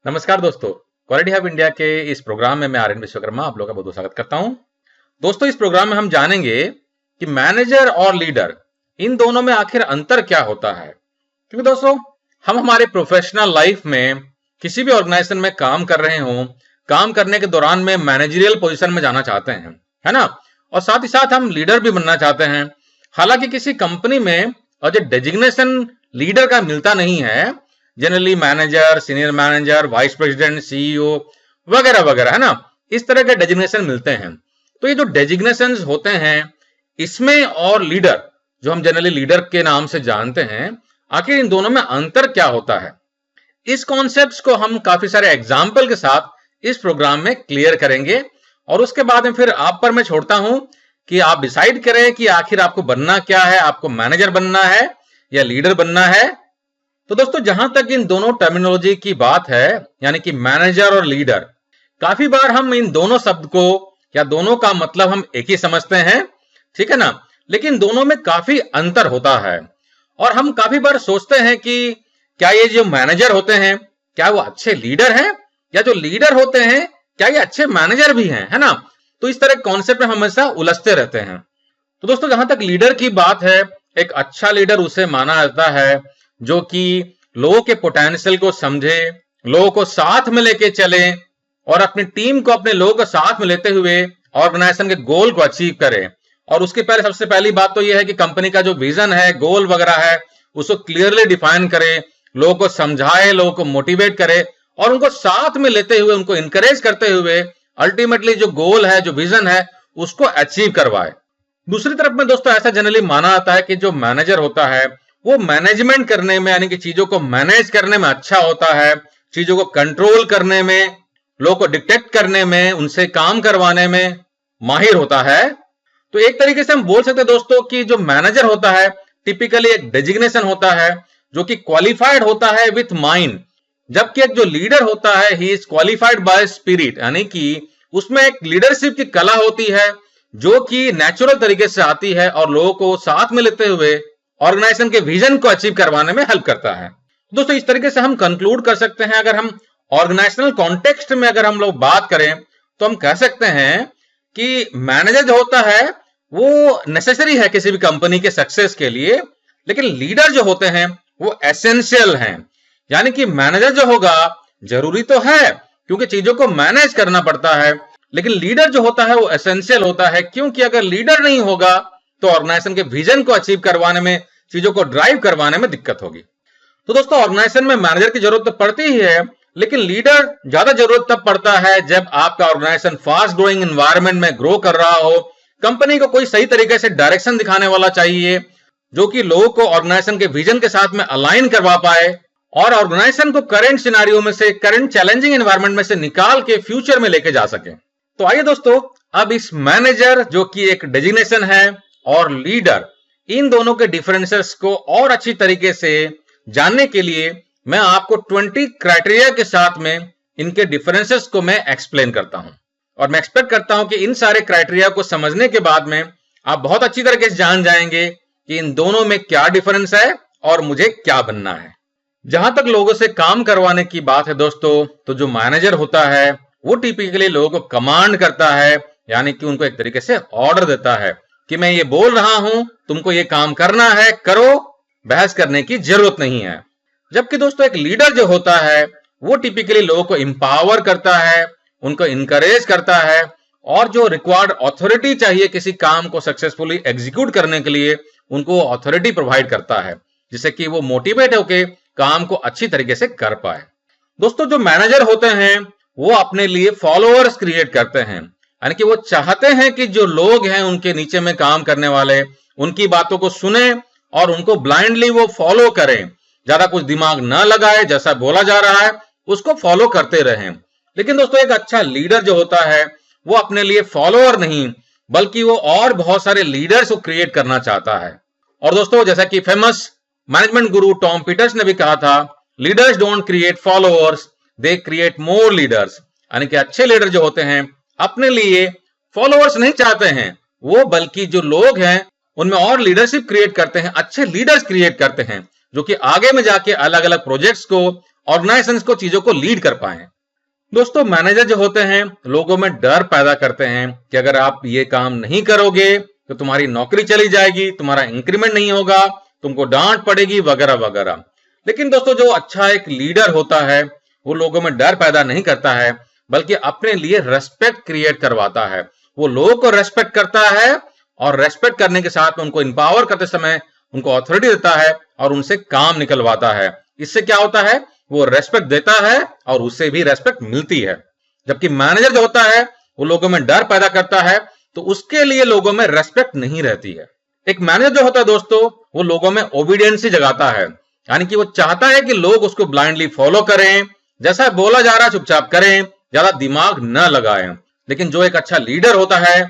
नमस्कार दोस्तों, quality hub India के इस प्रोग्राम में मैं आर्यन विश्वकर्मा आप लोगों का बहुत बहुत स्वागत करता हूं। दोस्तों, इस प्रोग्राम में हम जानेंगे कि मैनेजर और लीडर इन दोनों में आखिर अंतर क्या होता है। क्योंकि दोस्तों, हम हमारे प्रोफेशनल लाइफ में किसी भी ऑर्गेनाइजेशन में काम कर रहे हों, काम करने के दौरान में मैनेजरियल पोजीशन में जाना चाहते हैं, है ना, और साथ ही साथ हम लीडर भी बनना चाहते हैं। हालांकि किसी कंपनी में और जो डेजिग्नेशन लीडर का मिलता नहीं है, generally manager, senior manager, vice president, CEO वगैरह वगैरह, है ना, इस तरह के डेजिग्नेशन मिलते हैं। तो ये जो डेजिग्नेशन होते हैं इसमें और लीडर, जो हम जनरली लीडर के नाम से जानते हैं, आखिर इन दोनों में अंतर क्या होता है, इस कॉन्सेप्ट्स को हम काफी सारे एग्जाम्पल के साथ इस प्रोग्राम में क्लियर करेंगे। और उसके बाद में फिर आप पर मैं छोड़ता हूं कि आप डिसाइड करें कि आखिर आपको बनना क्या है, आपको मैनेजर बनना है या लीडर बनना है। तो दोस्तों, जहां तक इन दोनों टर्मिनोलॉजी की बात है, यानी कि मैनेजर और लीडर, काफी बार हम इन दोनों शब्द को या दोनों का मतलब हम एक ही समझते हैं, ठीक है ना, लेकिन दोनों में काफी अंतर होता है। और हम काफी बार सोचते हैं कि क्या ये जो मैनेजर होते हैं क्या वो अच्छे लीडर हैं, या जो लीडर होते हैं क्या ये अच्छे मैनेजर भी हैं, है ना। तो इस तरह कॉन्सेप्ट में हमेशा उलझते रहते हैं। तो दोस्तों, जहां तक लीडर की बात है, एक अच्छा लीडर उसे माना जाता है जो कि लोगों के पोटेंशियल को समझे, लोगों को साथ में लेके चले और अपनी टीम को, अपने लोगों को साथ में लेते हुए ऑर्गेनाइजेशन के गोल को अचीव करे। और उसके पहले सबसे पहली बात तो यह है कि कंपनी का जो विजन है, गोल वगैरह है, उसको क्लियरली डिफाइन करे, लोगों को समझाए, लोगों को मोटिवेट करे और उनको साथ में लेते हुए, उनको इंकरेज करते हुए अल्टीमेटली जो गोल है, जो विजन है, उसको अचीव करवाए। दूसरी तरफ में दोस्तों, ऐसा जनरली माना जाता है कि जो मैनेजर होता है वो मैनेजमेंट करने में, यानी कि चीजों को मैनेज करने में अच्छा होता है, चीजों को कंट्रोल करने में, लोगों को डिटेक्ट करने में, उनसे काम करवाने में माहिर होता है। तो एक तरीके से हम बोल सकते हैं दोस्तों कि जो मैनेजर होता है टिपिकली एक डेजिग्नेशन होता है जो कि क्वालिफाइड होता है विथ माइंड, जबकि एक जो लीडर होता है he is qualified by spirit, यानी कि उसमें एक लीडरशिप की कला होती है जो कि नेचुरल तरीके से आती है और लोगों को साथ में लेते हुए ऑर्गेनाइजेशन के विजन को अचीव करवाने में हेल्प करता है। दोस्तों, इस तरीके से हम कंक्लूड कर सकते हैं, अगर हम ऑर्गेनाइजेशनल कॉन्टेक्स्ट में अगर हम लोग बात करें तो हम कह सकते हैं कि मैनेजर जो होता है वो नेसेसरी है किसी भी कंपनी के सक्सेस के लिए, लेकिन लीडर जो होते हैं वो एसेंशियल हैं। यानी कि मैनेजर जो होगा जरूरी तो है क्योंकि चीजों को मैनेज करना पड़ता है, लेकिन लीडर जो होता है वो एसेंशियल होता है, क्योंकि अगर लीडर नहीं होगा तो ऑर्गेनाइजेशन के विजन को अचीव करवाने में, चीजों को ड्राइव करवाने में दिक्कत होगी। तो दोस्तों, ऑर्गेनाइजेशन में मैनेजर की जरूरत तो पड़ती ही है, लेकिन लीडर ज्यादा जरूरत तब पड़ता है जब आपका ऑर्गेनाइजेशन फास्ट ग्रोइंग एनवायरनमेंट में ग्रो कर रहा हो। कंपनी को कोई सही तरीके से डायरेक्शन दिखाने वाला चाहिए जो कि लोगों को ऑर्गेनाइजेशन के विजन के साथ में अलाइन करवा पाए और ऑर्गेनाइजेशन को करंट सिनेरियो में से, करंट चैलेंजिंग एनवायरनमेंट में से निकाल के फ्यूचर में लेके जा सके। तो आइए दोस्तों, अब इस मैनेजर जो कि एक डेजिग्नेशन है और लीडर, इन दोनों के डिफरेंसेस को और अच्छी तरीके से जानने के लिए मैं आपको 20 क्राइटेरिया के साथ में इनके डिफरेंसेस को मैं एक्सप्लेन करता हूं। और मैं एक्सपेक्ट करता हूं कि इन सारे क्राइटेरिया को समझने के बाद में आप बहुत अच्छी तरीके से जान जाएंगे कि इन दोनों में क्या डिफरेंस है और मुझे क्या बनना है। जहां तक लोगों से काम करवाने की बात है दोस्तों, तो जो मैनेजर होता है वो टिपिकली लोगों को कमांड करता है, यानी कि उनको एक तरीके से ऑर्डर देता है कि मैं ये बोल रहा हूं, तुमको ये काम करना है, करो, बहस करने की जरूरत नहीं है। जबकि दोस्तों, एक लीडर जो होता है वो टिपिकली लोगों को इंपावर करता है, उनको इंकरेज करता है और जो रिक्वायर्ड अथॉरिटी चाहिए किसी काम को सक्सेसफुली एग्जीक्यूट करने के लिए, उनको अथॉरिटी प्रोवाइड करता है, जिससे कि वो मोटिवेट होकर काम को अच्छी तरीके से कर पाए। दोस्तों, जो मैनेजर होते हैं वो अपने लिए फॉलोअर्स क्रिएट करते हैं, यानी कि वो चाहते हैं कि जो लोग हैं उनके नीचे में काम करने वाले उनकी बातों को सुने और उनको ब्लाइंडली वो फॉलो करें, ज्यादा कुछ दिमाग ना लगाए, जैसा बोला जा रहा है उसको फॉलो करते रहें। लेकिन दोस्तों, एक अच्छा लीडर जो होता है वो अपने लिए फॉलोअर नहीं बल्कि वो और बहुत सारे लीडर्स को क्रिएट करना चाहता है। और दोस्तों, जैसा कि फेमस मैनेजमेंट गुरु टॉम पीटर्स ने भी कहा था, leaders don't create followers, they create more leaders. यानी कि अच्छे लीडर जो होते हैं अपने लिए फॉलोअर्स नहीं चाहते हैं वो, बल्कि जो लोग हैं उनमें और लीडरशिप क्रिएट करते हैं, अच्छे लीडर्स क्रिएट करते हैं जो कि आगे में जाके अलग अलग प्रोजेक्ट्स को ऑर्गेनाइजेशन को, चीजों को लीड कर पाए। दोस्तों मैनेजर जो होते हैं लोगों में डर पैदा करते हैं कि अगर आप ये काम नहीं करोगे तो तुम्हारी नौकरी चली जाएगी, तुम्हारा इंक्रीमेंट नहीं होगा, तुमको डांट पड़ेगी वगैरह वगैरह। लेकिन दोस्तों जो अच्छा एक लीडर होता है वो लोगों में डर पैदा नहीं करता है, बल्कि अपने लिए रेस्पेक्ट क्रिएट करवाता है। वो लोगों को रेस्पेक्ट करता है और रेस्पेक्ट करने के साथ में उनको इंपावर करते समय उनको अथॉरिटी देता है और उनसे काम निकलवाता है। इससे क्या होता है, वो रेस्पेक्ट देता है और उससे भी रेस्पेक्ट मिलती है। जबकि मैनेजर जो होता है वो लोगों में डर पैदा करता है तो उसके लिए लोगों में रेस्पेक्ट नहीं रहती है। एक मैनेजर जो होता है दोस्तों वो लोगों में ओबीडियंस जगाता है, यानी कि वो चाहता है कि लोग उसको ब्लाइंडली फॉलो करें, जैसा बोला जा रहा है चुपचाप करें, ज्यादा दिमाग न लगाएं। लेकिन जो एक अच्छा लीडर होता है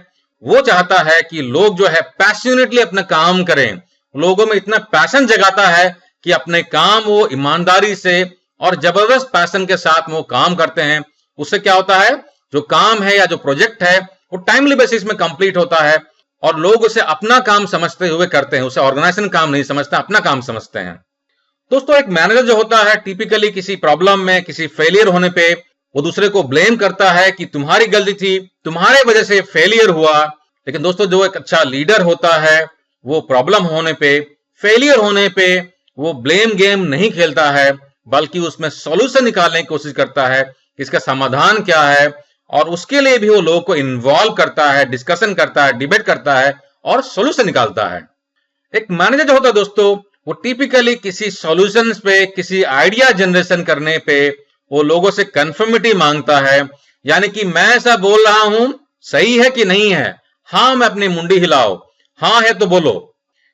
वो चाहता है कि लोग जो है पैशनेटली अपना काम करें, लोगों में इतना पैशन जगाता है कि अपने काम वो ईमानदारी से और जबरदस्त पैशन के साथ वो काम करते हैं। उससे क्या होता है, जो काम है या जो प्रोजेक्ट है वो टाइमली बेसिस में कंप्लीट होता है और लोग उसे अपना काम समझते हुए करते हैं, उसे ऑर्गेनाइजेशन काम नहीं समझते, अपना काम समझते हैं। दोस्तों एक मैनेजर जो होता है टिपिकली किसी प्रॉब्लम में, किसी फेलियर होने पे वो दूसरे को ब्लेम करता है कि तुम्हारी गलती थी, तुम्हारे वजह से फेलियर हुआ। लेकिन दोस्तों जो एक अच्छा लीडर होता है वो प्रॉब्लम होने पे, फेलियर होने पे वो ब्लेम गेम नहीं खेलता है, बल्कि उसमें सॉल्यूशन निकालने की कोशिश करता है कि इसका समाधान क्या है, और उसके लिए भी वो लोगों को इन्वॉल्व करता है, डिस्कशन करता है, डिबेट करता है और सॉल्यूशन निकालता है। एक मैनेजर जो होता है दोस्तों वो टिपिकली किसी सॉल्यूशंस पे, किसी आइडिया जनरेशन करने पे वो लोगों से कंफर्मिटी मांगता है, यानी कि मैं ऐसा बोल रहा हूं सही है कि नहीं है, हाँ मैं अपनी मुंडी हिलाओ, हाँ है तो बोलो।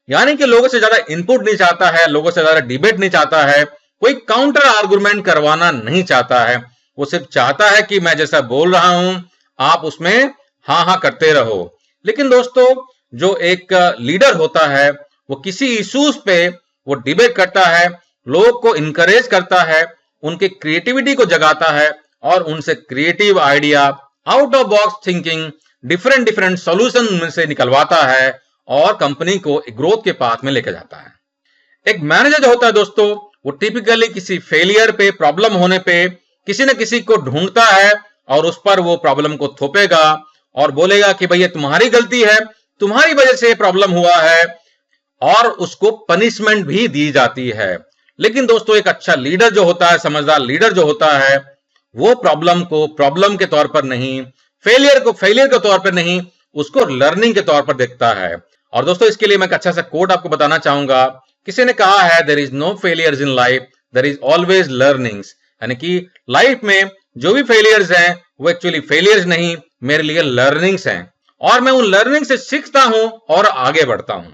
यानी कि लोगों से ज्यादा इनपुट नहीं चाहता है, लोगों से ज्यादा डिबेट नहीं चाहता है, कोई काउंटर आर्गुमेंट करवाना नहीं चाहता है। वो सिर्फ चाहता है कि मैं जैसा बोल रहा हूं आप उसमें हाँ हाँ करते रहो। लेकिन दोस्तों जो एक लीडर होता है वो किसी इश्यूज पे वो डिबेट करता है, लोग को इनकरेज करता है, उनके क्रिएटिविटी को जगाता है और उनसे creative idea, out of box thinking, different different solution में से निकलवाता है और कंपनी को ग्रोथ के पाथ में लेकर जाता है। एक मैनेजर जो होता है दोस्तों वो टिपिकली किसी फेलियर पे, प्रॉब्लम होने पे किसी न किसी को ढूंढता है और उस पर वो प्रॉब्लम को थोपेगा और बोलेगा कि भैया तुम्हारी गलती है, तुम्हारी वजह से प्रॉब्लम हुआ है, और उसको पनिशमेंट भी दी जाती है। लेकिन दोस्तों एक अच्छा लीडर जो होता है, समझदार लीडर जो होता है, वो प्रॉब्लम को प्रॉब्लम के तौर पर नहीं, फेलियर को फेलियर के तौर पर नहीं, उसको लर्निंग के तौर पर देखता है। और दोस्तों इसके लिए मैं एक अच्छा सा कोट आपको बताना चाहूंगा। किसी ने कहा है there is no failures in life, there is always learnings. यानी कि लाइफ में जो भी फेलियर्स हैं वो एक्चुअली फेलियर्स नहीं, मेरे लिए लर्निंग्स हैं, और मैं उन लर्निंग से सीखता हूं और आगे बढ़ता हूं।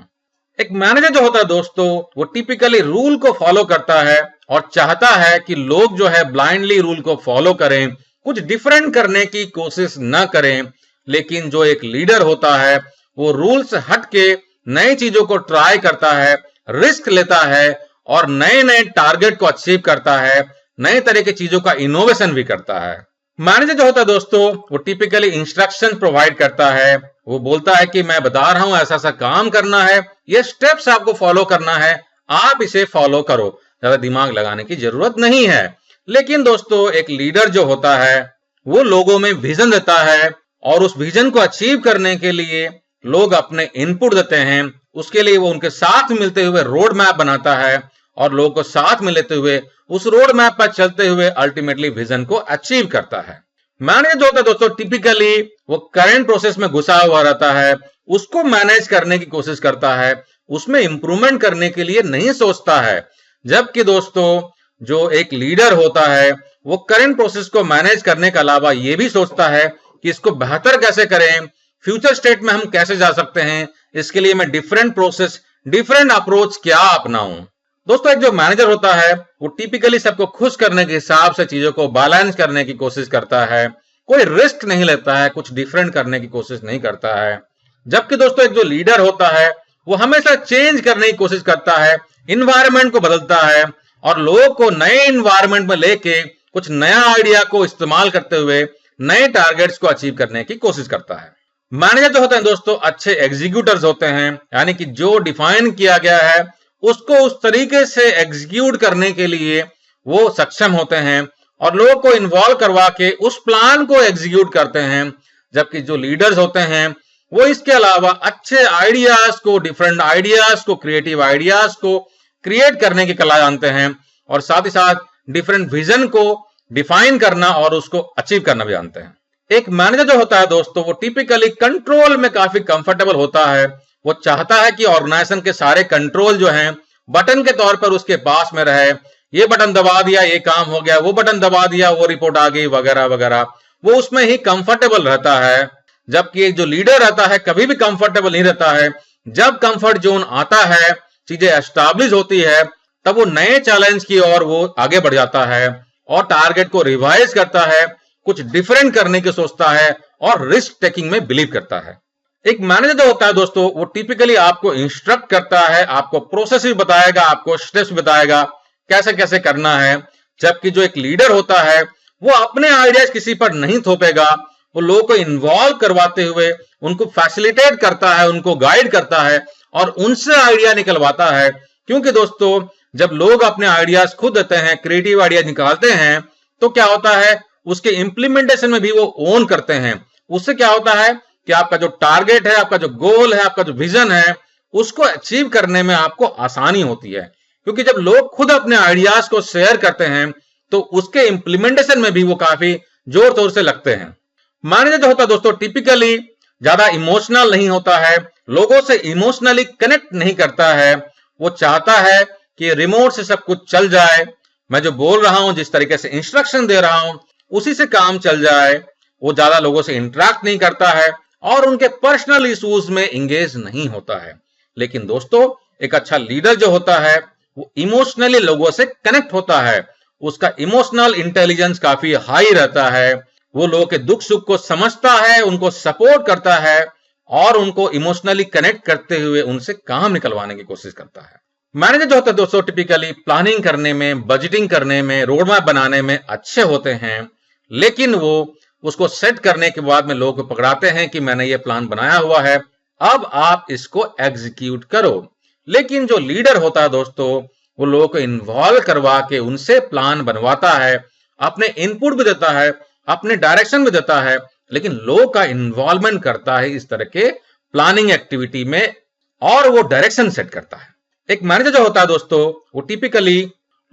एक मैनेजर जो होता है दोस्तों वो टिपिकली रूल को फॉलो करता है और चाहता है कि लोग जो है ब्लाइंडली रूल को फॉलो करें, कुछ डिफरेंट करने की कोशिश न करें। लेकिन जो एक लीडर होता है वो रूल से हट के नई चीजों को ट्राई करता है, रिस्क लेता है और नए नए टारगेट को अचीव करता है, नए तरह की चीजों का इनोवेशन भी करता है। मैनेजर जो होता है दोस्तों वो टिपिकली इंस्ट्रक्शन प्रोवाइड करता है, वो बोलता है कि मैं बता रहा हूं ऐसा ऐसा काम करना है, ये स्टेप्स आपको फॉलो करना है, आप इसे फॉलो करो, ज्यादा दिमाग लगाने की जरूरत नहीं है। लेकिन दोस्तों एक लीडर जो होता है वो लोगों में विजन देता है और उस विजन को अचीव करने के लिए लोग अपने इनपुट देते हैं, उसके लिए वो उनके साथ मिलते हुए रोड मैप बनाता है और लोगों को साथ में लेते हुए उस रोड मैप पर चलते हुए अल्टीमेटली विजन को अचीव करता है। मैनेजर जो होता है दोस्तों टिपिकली वो करंट प्रोसेस में घुसा हुआ रहता है, उसको मैनेज करने की कोशिश करता है, उसमें इंप्रूवमेंट करने के लिए नहीं सोचता है। जबकि दोस्तों जो एक लीडर होता है वो करंट प्रोसेस को मैनेज करने के अलावा ये भी सोचता है कि इसको बेहतर कैसे करें, फ्यूचर स्टेट में हम कैसे जा सकते हैं, इसके लिए मैं डिफरेंट प्रोसेस, डिफरेंट अप्रोच क्या अपनाऊं। दोस्तों एक जो मैनेजर होता है वो टिपिकली सबको खुश करने के हिसाब से चीजों को बैलेंस करने की कोशिश करता है, कोई रिस्क नहीं लेता है, कुछ डिफरेंट करने की कोशिश नहीं करता है। जबकि दोस्तों एक जो लीडर होता है वो हमेशा चेंज करने की कोशिश करता है, इन्वायरमेंट को बदलता है और लोगों को नए इन्वायरमेंट में लेके कुछ नया आइडिया को इस्तेमाल करते हुए नए टारगेट्स को अचीव करने की कोशिश करता है। मैनेजर जो होते हैं दोस्तों अच्छे एग्जीक्यूटर्स होते हैं, यानी कि जो डिफाइन किया गया है उसको उस तरीके से एग्जीक्यूट करने के लिए वो सक्षम होते हैं और लोगों को इन्वॉल्व करवा के उस प्लान को एग्जीक्यूट करते हैं, जबकि जो लीडर्स होते हैं वो इसके अलावा अच्छे आइडियाज को, डिफरेंट आइडियाज को, क्रिएटिव आइडियाज को क्रिएट करने की कला जानते हैं और साथ ही साथ डिफरेंट विजन को डिफाइन करना और उसको अचीव करना भी जानते हैं। एक मैनेजर जो होता है दोस्तों, वो टिपिकली कंट्रोल में काफी कंफर्टेबल होता है। वो चाहता है कि ऑर्गेनाइजेशन के सारे कंट्रोल जो हैं बटन के तौर पर उसके पास में रहे। ये बटन दबा दिया, ये काम हो गया, वो बटन दबा दिया, वो रिपोर्ट आ गई, वगैरह वगैरह। वो उसमें ही कंफर्टेबल रहता है, जबकि एक जो लीडर रहता है कभी भी कंफर्टेबल नहीं रहता है। जब कंफर्ट जोन आता है, चीजें एस्टैब्लिश होती है, तब वो नए चैलेंज की ओर वो आगे बढ़ जाता है और टारगेट को रिवाइज करता है, कुछ डिफरेंट करने की सोचता है और रिस्क टेकिंग में बिलीव करता है। एक मैनेजर जो होता है दोस्तों, वो टिपिकली आपको इंस्ट्रक्ट करता है, आपको प्रोसेस भी बताएगा, आपको स्टेप्स बताएगा कैसे कैसे करना है। जबकि जो एक लीडर होता है वो अपने आइडियाज किसी पर नहीं थोपेगा, वो लोगों को इन्वॉल्व करवाते हुए उनको फैसिलिटेट करता है, उनको गाइड करता है और उनसे आइडिया निकलवाता है। क्योंकि दोस्तों जब लोग अपने आइडियाज खुद देते हैं, क्रिएटिव आइडिया निकालते हैं, तो क्या होता है उसके इंप्लीमेंटेशन में भी वो ओन करते हैं। उससे क्या होता है कि आपका जो टारगेट है, आपका जो गोल है, आपका जो विजन है, उसको अचीव करने में आपको आसानी होती है। क्योंकि जब लोग खुद अपने आइडियाज को शेयर करते हैं तो उसके इंप्लीमेंटेशन में भी वो काफी जोर तोर से लगते हैं। मैनेजर जो होता है दोस्तों टिपिकली ज्यादा इमोशनल नहीं होता है, लोगों से इमोशनली कनेक्ट नहीं करता है। वो चाहता है कि रिमोट से सब कुछ चल जाए, मैं जो बोल रहा हूं, जिस तरीके से इंस्ट्रक्शन दे रहा हूं, उसी से काम चल जाए। वो ज्यादा लोगों से इंटरेक्ट नहीं करता है और उनके पर्सनल इश्यूज में इंगेज नहीं होता है। लेकिन दोस्तों एक अच्छा लीडर जो होता है वो इमोशनली लोगों से कनेक्ट होता है, उसका इमोशनल इंटेलिजेंस काफी हाई रहता है। वो लोगों के दुख सुख को समझता है, उनको सपोर्ट करता है और उनको इमोशनली कनेक्ट करते हुए उनसे काम निकलवाने की कोशिश करता है। मैनेजर जो होता है दोस्तों टिपिकली प्लानिंग करने में, बजटिंग करने में, रोड मैप बनाने में अच्छे होते हैं, लेकिन वो उसको सेट करने के बाद में लोगों को पकड़ाते हैं कि मैंने ये प्लान बनाया हुआ है, अब आप इसको एग्जीक्यूट करो। लेकिन जो लीडर होता है दोस्तों, वो लोगों को इन्वॉल्व करवा के उनसे प्लान बनवाता है, अपने इनपुट भी देता है, अपने डायरेक्शन भी देता है, लेकिन लोगों का इन्वॉल्वमेंट करता है इस तरह के प्लानिंग एक्टिविटी में और वो डायरेक्शन सेट करता है। एक मैनेजर जो होता है दोस्तों, वो टिपिकली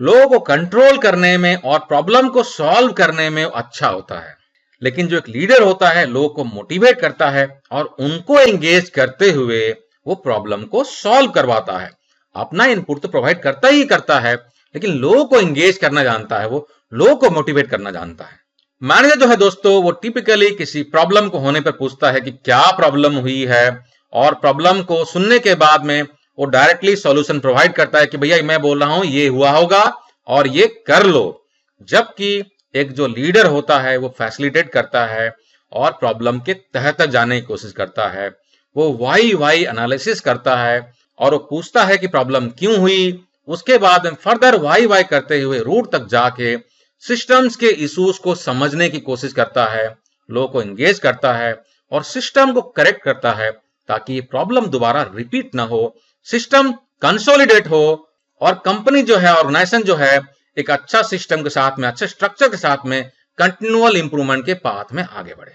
लोगों को कंट्रोल करने में और प्रॉब्लम को सॉल्व करने में अच्छा होता है। लेकिन जो एक लीडर होता है लोगों को मोटिवेट करता है और उनको एंगेज करते हुए वो प्रॉब्लम को सॉल्व करवाता है। अपना इनपुट तो प्रोवाइड करता ही करता है, लेकिन लोगों को एंगेज करना जानता है, वो लोगों को मोटिवेट करना जानता है। मैनेजर जो है दोस्तों, वो टिपिकली किसी प्रॉब्लम को होने पर पूछता है कि क्या प्रॉब्लम हुई है और प्रॉब्लम को सुनने के बाद में वो डायरेक्टली सॉल्यूशन प्रोवाइड करता है कि भैया मैं बोल रहा हूं ये हुआ होगा और ये कर लो। जबकि एक जो लीडर होता है वो फैसिलिटेट करता है और प्रॉब्लम के तह तक जाने की कोशिश करता है। वो वाई एनालिसिस करता है और वो पूछता है कि प्रॉब्लम क्यों हुई, उसके बाद में फर्दर वाई करते हुए रूट तक जाके सिस्टम्स के इश्यूज को समझने की कोशिश करता है, लोगों को एंगेज करता है और सिस्टम को करेक्ट करता है ताकि ये प्रॉब्लम दोबारा रिपीट ना हो, सिस्टम कंसोलिडेट हो और कंपनी जो है, ऑर्गेनाइजेशन जो है, एक अच्छा सिस्टम के साथ में, अच्छे स्ट्रक्चर के साथ में कंटिन्यूअल इंप्रूवमेंट के पाथ में आगे बढ़े।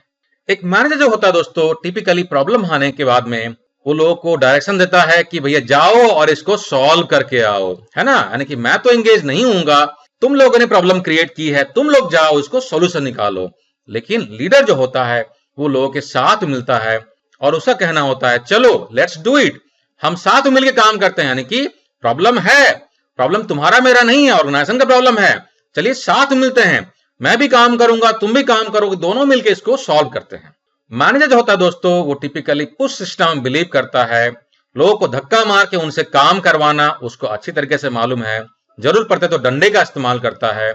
एक मैनेजर जो होता है दोस्तों, टिपिकली प्रॉब्लम आने के बाद में वो लोगों को डायरेक्शन देता है कि भैया जाओ और इसको सॉल्व करके आओ, है ना। यानी कि मैं तो एंगेज नहीं हूंगा, तुम लोगों ने प्रॉब्लम क्रिएट की है, तुम लोग जाओ इसको सॉल्यूशन निकालो। लेकिन लीडर जो होता है वो लोगों के साथ मिलता है और उसका कहना होता है चलो लेट्स डू इट, हम साथ मिलकर काम करते हैं। यानी कि प्रॉब्लम है, प्रॉब्लम तुम्हारा मेरा नहीं है, ऑर्गेनाइजेशन का प्रॉब्लम है, चलिए साथ मिलते हैं, मैं भी काम करूंगा, तुम भी काम करोगे, दोनों मिलकर इसको सॉल्व करते हैं। मैनेजर जो होता है दोस्तों, वो टिपिकली पुश सिस्टम बिलीव करता है, लोगों को धक्का मार के उनसे काम करवाना उसको अच्छी तरीके से मालूम है, जरूरत पड़ते तो डंडे का इस्तेमाल करता है।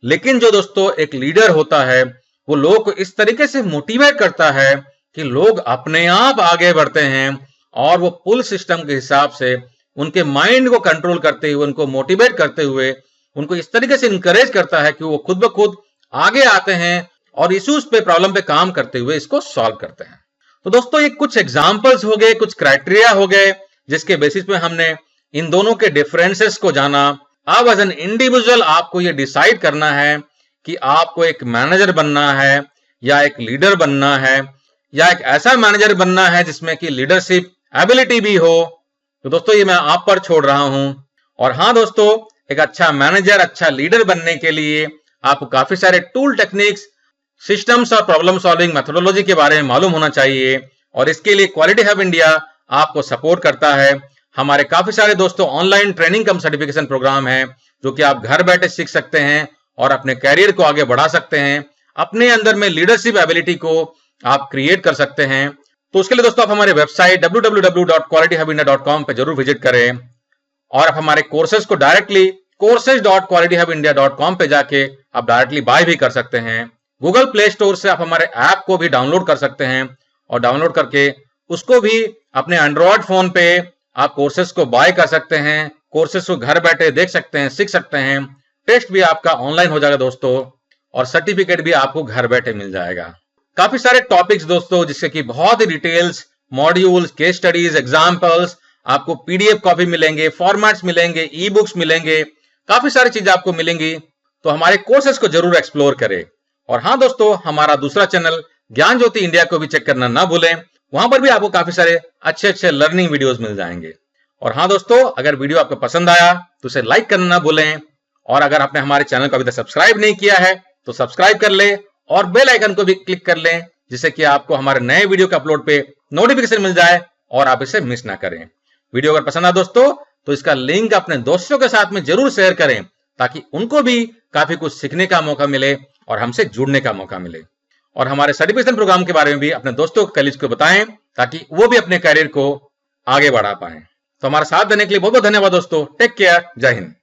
लेकिन जो दोस्तों एक लीडर होता है वो लोगों को इस तरीके से मोटिवेट करता है कि लोग अपने आप आगे बढ़ते हैं और वो पुल सिस्टम के हिसाब से उनके माइंड को कंट्रोल करते हुए, उनको मोटिवेट करते हुए, उनको इस तरीके से इंकरेज करता है कि वो खुद ब खुद आगे आते हैं और इश्यूज पे, प्रॉब्लम पे काम करते हुए इसको सॉल्व करते हैं। तो दोस्तों ये कुछ एग्जांपल्स हो गए, कुछ क्राइटेरिया हो गए जिसके बेसिस पे हमने इन दोनों के डिफरेंसेस को जाना, अब एज एन इंडिविजुअल आपको ये डिसाइड करना है कि आपको एक मैनेजर बनना है या एक लीडर बनना है या एक ऐसा मैनेजर बनना है जिसमें कि लीडरशिप एबिलिटी भी हो। तो दोस्तों ये मैं आप पर छोड़ रहा हूं। और हाँ दोस्तों, एक अच्छा मैनेजर, अच्छा लीडर बनने के लिए आपको काफी सारे टूल, टेक्निक्स, सिस्टम्स और प्रॉब्लम सॉल्विंग मेथोडोलॉजी के बारे में मालूम होना चाहिए। और इसके लिए क्वालिटी हब इंडिया आपको सपोर्ट करता है। हमारे काफी सारे दोस्तों ऑनलाइन ट्रेनिंग कम सर्टिफिकेशन प्रोग्राम है जो कि आप घर बैठे सीख सकते हैं और अपने कैरियर को आगे बढ़ा सकते हैं। अपने अंदर में लीडरशिप एबिलिटी को आप क्रिएट कर सकते हैं। तो उसके लिए दोस्तों आप हमारे वेबसाइट www.qualityhubindia.com पे जरूर विजिट करें और आप हमारे कोर्सेज को डायरेक्टली courses.qualityhubindia.com पे जाके आप डायरेक्टली बाय भी कर सकते हैं। गूगल प्ले स्टोर से आप हमारे ऐप को भी डाउनलोड कर सकते हैं और डाउनलोड करके उसको भी अपने एंड्रॉयड फोन पे आप कोर्सेज को बाय कर सकते हैं। कोर्सेज को घर बैठे देख सकते हैं, सीख सकते हैं। टेस्ट भी आपका ऑनलाइन हो जाएगा दोस्तों और सर्टिफिकेट भी आपको घर बैठे मिल जाएगा। काफी सारे टॉपिक्स दोस्तों जिससे कि बहुत ही details, modules, case studies, examples, आपको पीडीएफ कॉपी मिलेंगे, फॉर्मेट्स मिलेंगे, ई बुक्स मिलेंगे, काफी सारी चीजें आपको मिलेंगी। तो हमारे कोर्सेज को जरूर एक्सप्लोर करें। और हाँ दोस्तों, हमारा दूसरा चैनल ज्ञान ज्योति इंडिया को भी चेक करना ना भूलें। वहां पर भी आपको काफी सारे अच्छे लर्निंग वीडियोस मिल जाएंगे। और हाँ दोस्तों, अगर वीडियो आपको पसंद आया तो उसे लाइक करना ना भूलें। और अगर आपने हमारे चैनल को अभी तक सब्सक्राइब नहीं किया है तो सब्सक्राइब कर ले और बेल आइकन को भी क्लिक कर लें, जिससे कि आपको हमारे नए वीडियो के अपलोड पे नोटिफिकेशन मिल जाए और आप इसे मिस ना करें। वीडियो अगर पसंद आए दोस्तों तो इसका लिंक अपने दोस्तों के साथ में जरूर शेयर करें ताकि उनको भी काफी कुछ सीखने का मौका मिले और हमसे जुड़ने का मौका मिले। और हमारे सर्टिफिकेशन प्रोग्राम के बारे में भी अपने दोस्तों, कलीग्स को बताएं ताकि वो भी अपने कैरियर को आगे बढ़ा पाएं। तो हमारा साथ देने के लिए बहुत बहुत धन्यवाद दोस्तों। टेक केयर, जय हिंद।